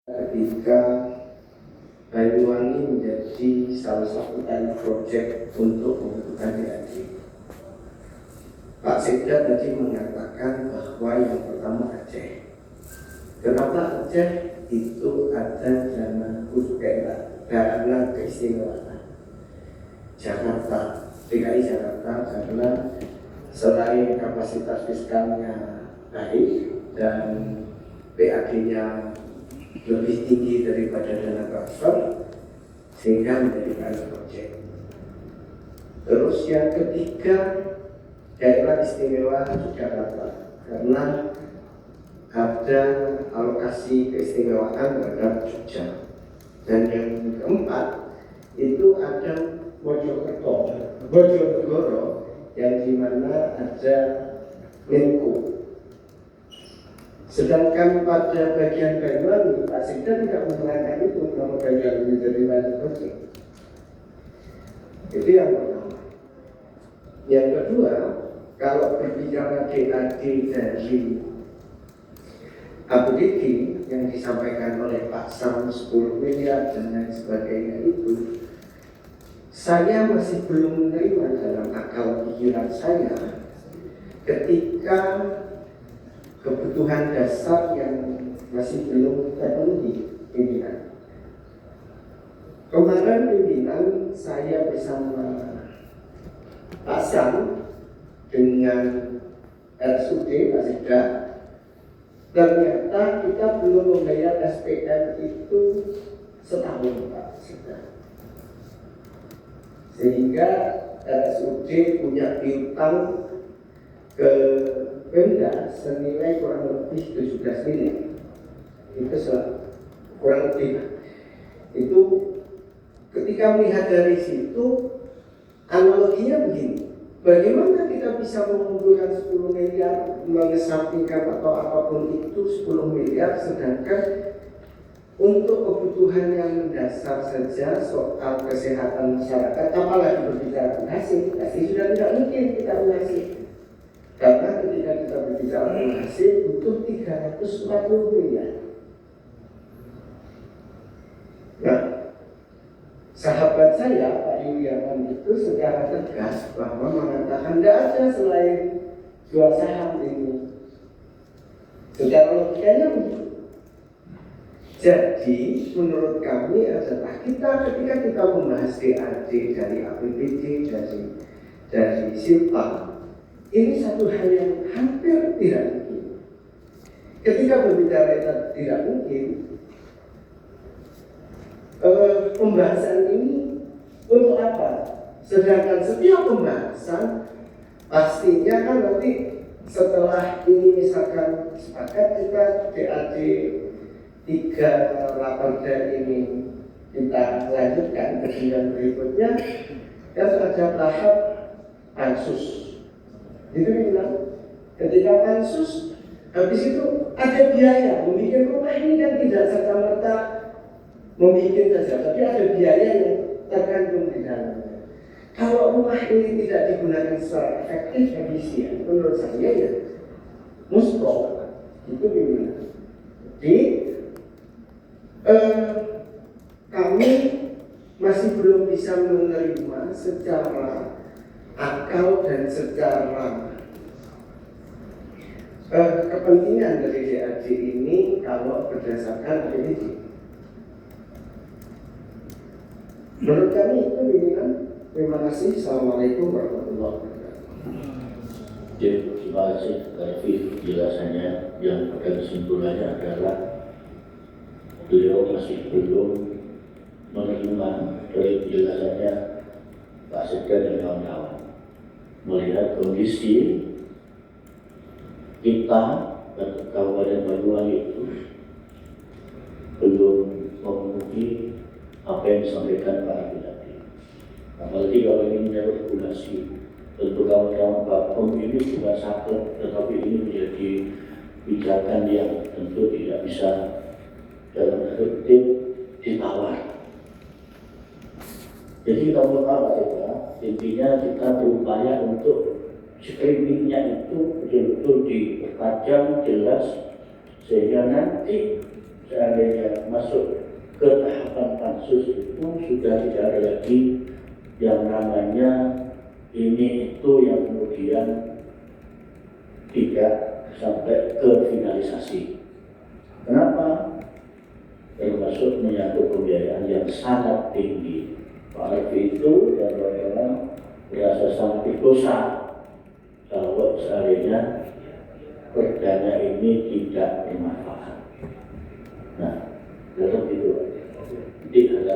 ketika Banyuwangi menjadi salah satu pilot project untuk pembentukan DAD. Pak Sekda tadi mengatakan bahwa yang pertama Aceh. Kenapa Aceh? Itu ada dana keistimewaan Jakarta, DKI Jakarta, karena selain kapasitas fiskalnya baik dan PAD-nya lebih tinggi daripada dana transfer, sehingga menjadi pilot project. Terus yang ketiga, daerah istimewa Jakarta, karena ada alokasi keistimewaan terhadap Jogja. Dan yang keempat itu ada Bojonegoro, yang dimana ada Menko. Sedangkan pada bagian Banyuwangi, Pak Sekda tidak menerangkan itu nama Banyuwangi menjadi pilot project. Itu yang pertama. Yang kedua, kalau berbicara DAD dari APBD yang disampaikan oleh Pak Sam 10 miliar dan lain sebagainya itu, saya masih belum menerima dalam akal pikiran saya ketika kebutuhan dasar yang masih belum terpenuhi pimpinan. Kemarin pimpinan saya bersama Pak Sam dengan RSUD Pak Sekda, ternyata kita belum membayar SPM itu setahun Pak Sekda. Sehingga RSUD punya piutang ke Pemda senilai kurang lebih 17 miliar. Itu kurang lebih. Itu ketika melihat dari situ, analoginya begini. Bagaimana kita bisa mengumpulkan 10 miliar, mengesampingkan atau apapun itu 10 miliar, sedangkan untuk kebutuhan yang mendasar saja soal kesehatan masyarakat, apalagi berbicara hasil sudah tidak mungkin kita lunasi. Karena ketika kita berbicara hasil butuh 340 miliar. Nah, sahabat saya Pak Yuliawan itu secara tegas bahwa mengatakan tidak ada selain jual saham ini. Secara logikanya begitu. Jadi menurut kami adalah ketika kita membahas DAD dari APBD, dari Silpa, ini satu hal yang hampir tidak mungkin. Ketika berbicara tidak mungkin, pembahasan ini untuk apa? Sedangkan setiap pembahasan pastinya kan nanti setelah ini misalkan sepakat kita DAD 3 raperda ini kita lanjutkan ke jenjang berikutnya, dan ada tahap pansus. Itu bilang ketika pansus habis itu ada biaya membuat rumah ini kan tidak serta-merta membuat saja, tapi ada biaya yang tergantung di dalamnya. Kalau rumah ini tidak digunakan secara efektif efisien, menurut saya ya mustahil. Itu gimana? Jadi kami masih belum bisa menerima secara akal dan secara kepentingan dari DAD ini kalau berdasarkan APBD. Menurut kami itu pimpinan. Terima kasih. Assalamualaikum warahmatullahi wabarakatuh. Jadi, terima kasih Raffi penjelasannya. Yang pada kesimpulannya adalah beliau masih belum menerima dari penjelasannya Pak Sekda dan kawan-kawan. Melihat kondisi kita dan Kabupaten Banyuwangi itu belum memenuhi apa yang disampaikan Pak Abi tadi. Apalagi kalau ini menyangkut regulasi, tentu kawan-kawan Bakom ini bukan saklek, tetapi ini menjadi pijakan yang tentu tidak bisa dalam efektif ditawar. Jadi kita tahu ya, intinya kita berupaya untuk screeningnya itu betul-betul dipertajam jelas sehingga nanti seandainya masuk ke tahapan pansus itu sudah tidak ada lagi yang namanya ini itu yang kemudian tidak sampai ke finalisasi. Kenapa? Termasuk menyangkut pembiayaan yang sangat tinggi. Pak Arfi itu dan orang-orang merasa sangat berdosa kalau seandainya perdana ini tidak bermanfaat. Nah, dalam itu